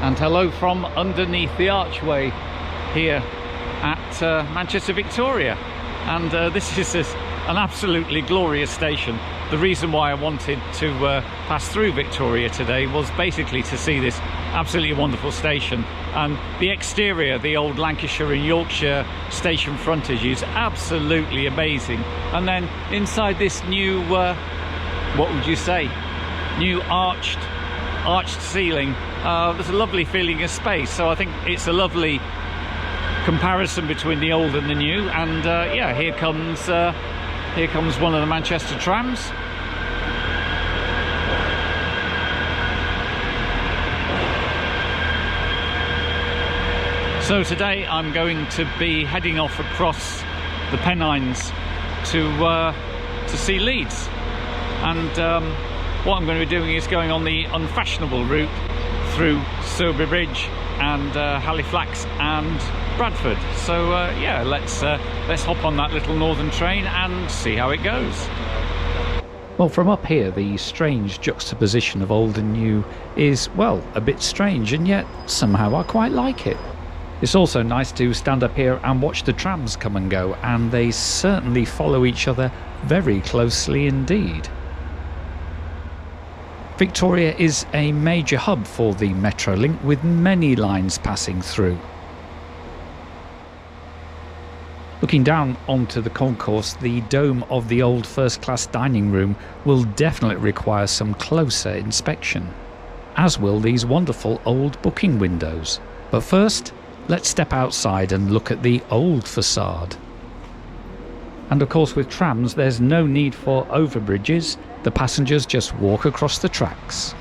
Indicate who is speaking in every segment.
Speaker 1: And hello from underneath the archway here at Manchester Victoria. And this is an absolutely glorious station. The reason why I wanted to pass through Victoria today was basically to see this absolutely wonderful station. And the exterior, the old Lancashire and Yorkshire station frontage is absolutely amazing. And then inside this new, what would you say, new arched ceiling, there's a lovely feeling of space. So I think it's a lovely comparison between the old and the new. And yeah, here comes one of the Manchester trams. So today I'm going to be heading off across the Pennines to see Leeds, and what I'm going to be doing is going on the unfashionable route through Sowerby Bridge and Halifax and Bradford. So yeah, let's hop on that little northern train and see how it goes. Well, from up here, the strange juxtaposition of old and new is, well, a bit strange, and yet somehow I quite like it. It's also nice to stand up here and watch the trams come and go, and they certainly follow each other very closely indeed. Victoria is a major hub for the Metrolink, with many lines passing through. Looking down onto the concourse, the dome of the old first-class dining room will definitely require some closer inspection, as will these wonderful old booking windows. But first, let's step outside and look at the old facade. And of course, with trams there's no need for overbridges, the passengers just walk across the tracks.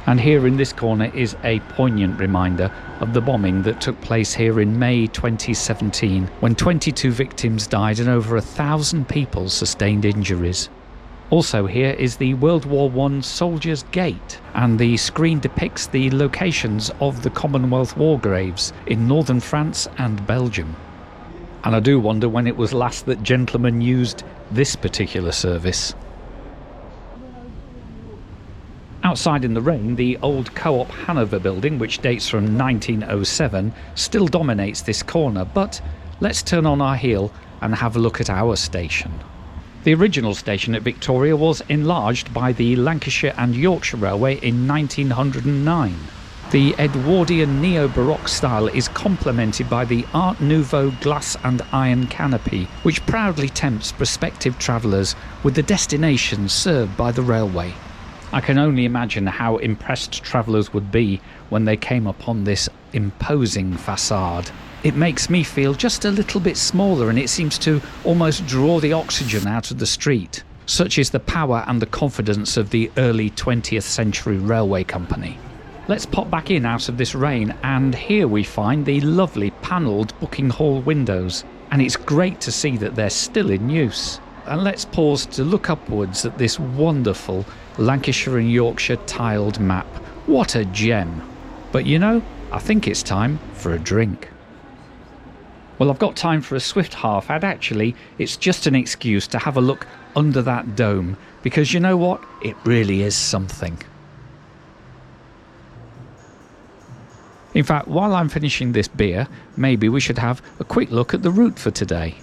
Speaker 1: And here in this corner is a poignant reminder of the bombing that took place here in May 2017, when 22 victims died and over 1,000 people sustained injuries. Also here is the World War I Soldiers' Gate, and the screen depicts the locations of the Commonwealth war graves in northern France and Belgium. And I do wonder when it was last that gentlemen used this particular service. Outside in the rain, the old Co-op Hanover building, which dates from 1907, still dominates this corner, but let's turn on our heel and have a look at our station. The original station at Victoria was enlarged by the Lancashire and Yorkshire Railway in 1909. The Edwardian neo-Baroque style is complemented by the Art Nouveau glass and iron canopy, which proudly tempts prospective travellers with the destinations served by the railway. I can only imagine how impressed travellers would be when they came upon this imposing facade. It makes me feel just a little bit smaller, and it seems to almost draw the oxygen out of the street. Such is the power and the confidence of the early 20th century railway company. Let's pop back in out of this rain, and here we find the lovely panelled booking hall windows, and it's great to see that they're still in use. And let's pause to look upwards at this wonderful Lancashire and Yorkshire tiled map. What a gem! But you know, I think it's time for a drink. Well, I've got time for a swift half, and actually it's just an excuse to have a look under that dome, because you know what? It really is something. In fact, while I'm finishing this beer, maybe we should have a quick look at the route for today.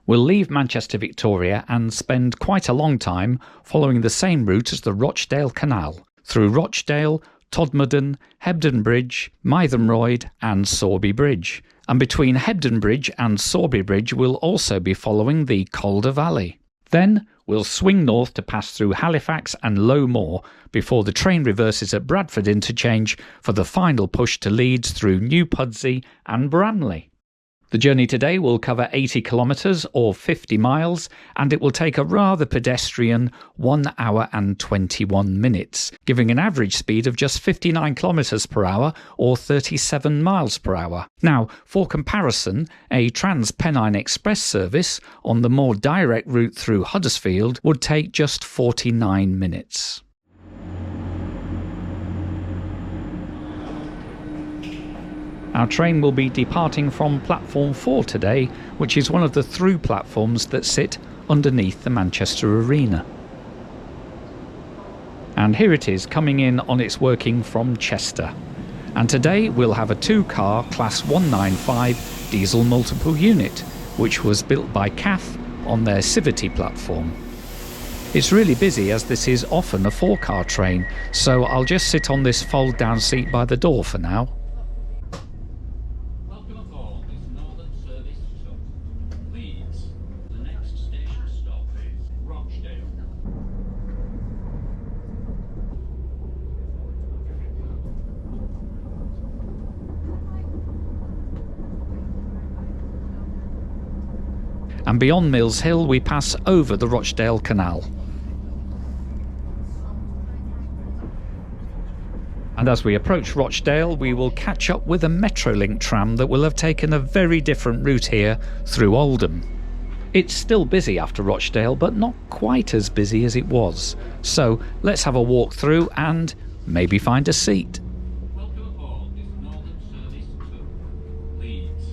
Speaker 1: We'll leave Manchester Victoria and spend quite a long time following the same route as the Rochdale Canal, through Rochdale, Todmorden, Hebden Bridge, Mytholmroyd and Sowerby Bridge. And between Hebden Bridge and Sowerby Bridge we'll also be following the Calder Valley. Then we'll swing north to pass through Halifax and Low Moor before the train reverses at Bradford interchange for the final push to Leeds through New Pudsey and Bramley. The journey today will cover 80 kilometres or 50 miles, and it will take a rather pedestrian 1 hour and 21 minutes, giving an average speed of just 59 kilometres per hour or 37 miles per hour. Now, for comparison, a Trans-Pennine Express service on the more direct route through Huddersfield would take just 49 minutes. Our train will be departing from platform 4 today, which is one of the through platforms that sit underneath the Manchester Arena. And here it is coming in on its working from Chester. And today we'll have a 2-car Class 195 diesel multiple unit, which was built by CAF on their Civity platform. It's really busy as this is often a 4-car train, so I'll just sit on this fold-down seat by the door for now.
Speaker 2: Welcome aboard this Northern Service to Leeds. The next station stop is Rochdale.
Speaker 1: And beyond Mills Hill we pass over the Rochdale Canal. And as we approach Rochdale, we will catch up with a Metrolink tram that will have taken a very different route here through Oldham. It's still busy after Rochdale, but not quite as busy as it was. So let's have a walk through and maybe find a seat.
Speaker 2: Welcome aboard this Northern Service to Leeds.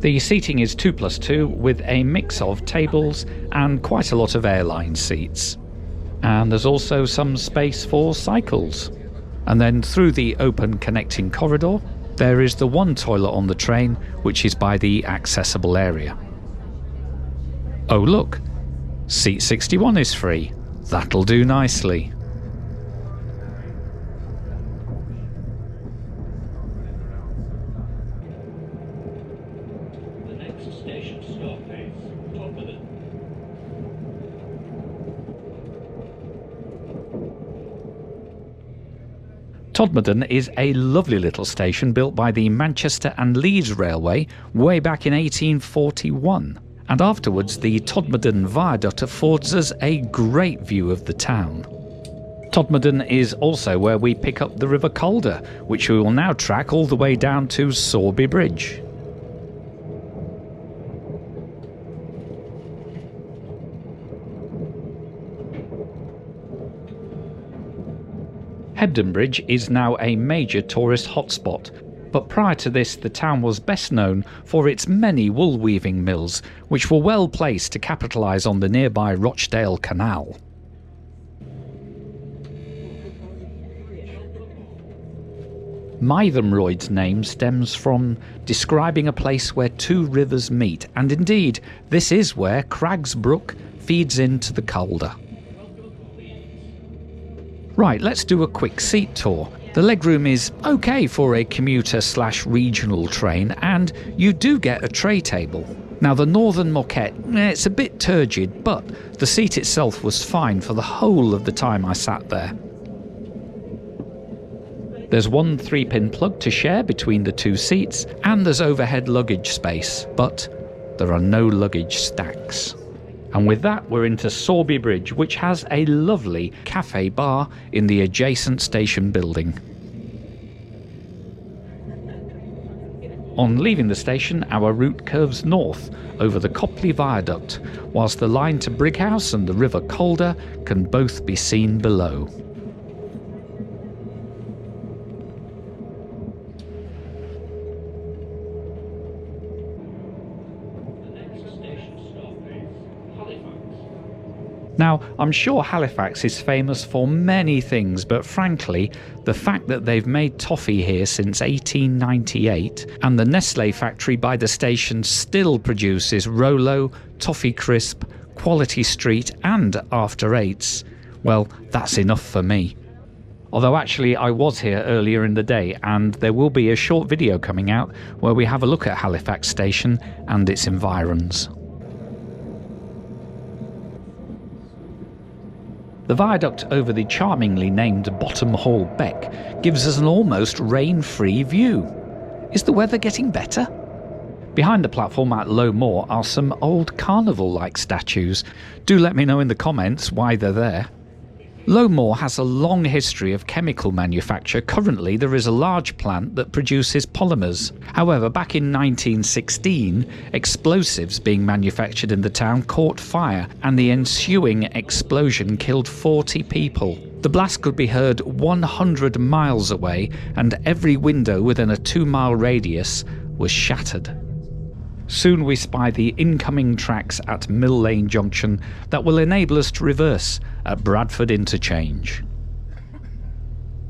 Speaker 1: The seating is 2+2 with a mix of tables and quite a lot of airline seats. And there's also some space for cycles. And then through the open connecting corridor, there is the one toilet on the train, which is by the accessible area. Oh look, seat 61 is free. That'll do nicely.
Speaker 2: The next station stop is Todmorden.
Speaker 1: Todmorden is a lovely little station built by the Manchester and Leeds Railway way back in 1841. And afterwards the Todmorden Viaduct affords us a great view of the town. Todmorden is also where we pick up the River Calder, which we will now track all the way down to Sorby Bridge. Hebden Bridge is now a major tourist hotspot, but prior to this the town was best known for its many wool weaving mills, which were well placed to capitalise on the nearby Rochdale Canal. Mythenroyd's name stems from describing a place where 2 rivers meet, and indeed this is where Craggs Brook feeds into the Calder. Right, let's do a quick seat tour. The legroom is okay for a commuter/regional train, and you do get a tray table. Now the Northern Moquette, it's a bit turgid, but the seat itself was fine for the whole of the time I sat there. There's one 3-pin plug to share between the 2 seats, and there's overhead luggage space, but there are no luggage stacks. And with that we're into Sorby Bridge, which has a lovely cafe bar in the adjacent station building. On leaving the station, our route curves north over the Copley Viaduct, whilst the line to Brighouse and the River Calder can both be seen below. Now, I'm sure Halifax is famous for many things, but frankly, the fact that they've made toffee here since 1898 and the Nestlé factory by the station still produces Rolo, Toffee Crisp, Quality Street and After Eights, well, that's enough for me. Although actually I was here earlier in the day, and there will be a short video coming out where we have a look at Halifax Station and its environs. The viaduct over the charmingly named Bottom Hall Beck gives us an almost rain-free view. Is the weather getting better? Behind the platform at Low Moor are some old carnival-like statues. Do let me know in the comments why they're there. Low Moor has a long history of chemical manufacture. Currently there is a large plant that produces polymers. However, back in 1916, explosives being manufactured in the town caught fire and the ensuing explosion killed 40 people. The blast could be heard 100 miles away and every window within a 2-mile radius was shattered. Soon we spy the incoming tracks at Mill Lane Junction that will enable us to reverse at Bradford Interchange.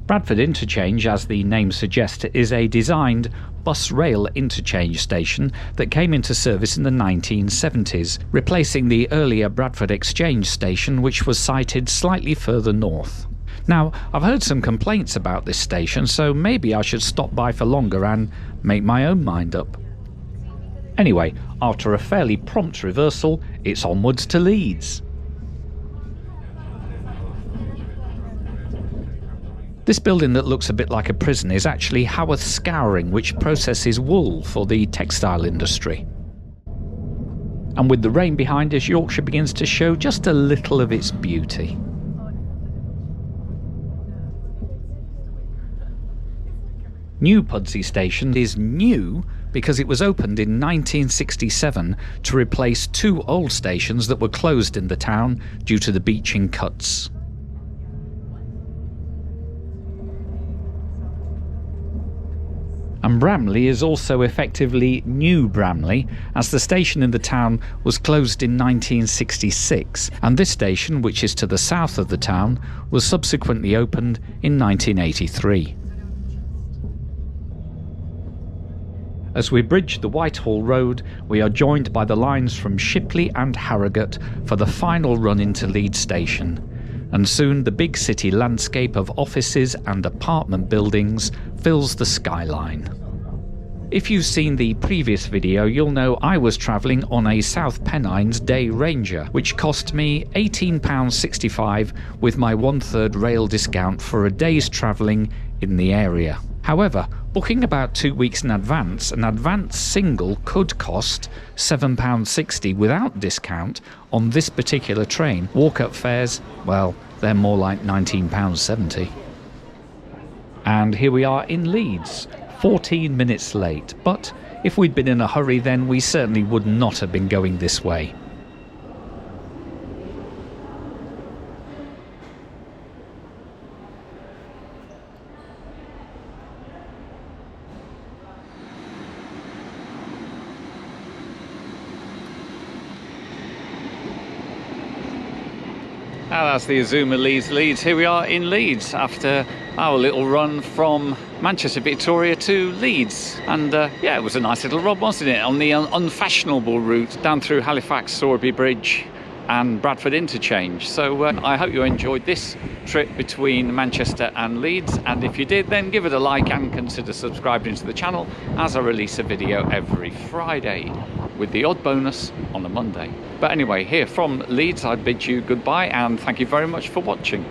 Speaker 1: Bradford Interchange, as the name suggests, is a designed bus rail interchange station that came into service in the 1970s, replacing the earlier Bradford Exchange station, which was sited slightly further north. Now, I've heard some complaints about this station, so maybe I should stop by for longer and make my own mind up. Anyway, after a fairly prompt reversal, it's onwards to Leeds. This building that looks a bit like a prison is actually Haworth Scouring, which processes wool for the textile industry. And with the rain behind us, Yorkshire begins to show just a little of its beauty. New Pudsey Station is new because it was opened in 1967 to replace two old stations that were closed in the town due to the beaching cuts. And Bramley is also effectively New Bramley, as the station in the town was closed in 1966, and this station, which is to the south of the town, was subsequently opened in 1983. As we bridge the Whitehall Road, we are joined by the lines from Shipley and Harrogate for the final run into Leeds Station, and soon the big city landscape of offices and apartment buildings fills the skyline. If you've seen the previous video, you'll know I was travelling on a South Pennines Day Ranger, which cost me £18.65 with my 1/3 rail discount for a day's travelling in the area. However, booking about 2 weeks in advance, an advance single could cost £7.60 without discount on this particular train. Walk-up fares, well, they're more like £19.70. And here we are in Leeds, 14 minutes late, but if we'd been in a hurry then we certainly would not have been going this way. That's the Azuma Leeds. Here we are in Leeds after our little run from Manchester Victoria to Leeds, and yeah, it was a nice little run, wasn't it, on the unfashionable route down through Halifax, Sorby Bridge and Bradford Interchange. So I hope you enjoyed this trip between Manchester and Leeds, and if you did, then give it a like and consider subscribing to the channel, as I release a video every Friday with the odd bonus on a Monday. But anyway, here from Leeds, I bid you goodbye and thank you very much for watching.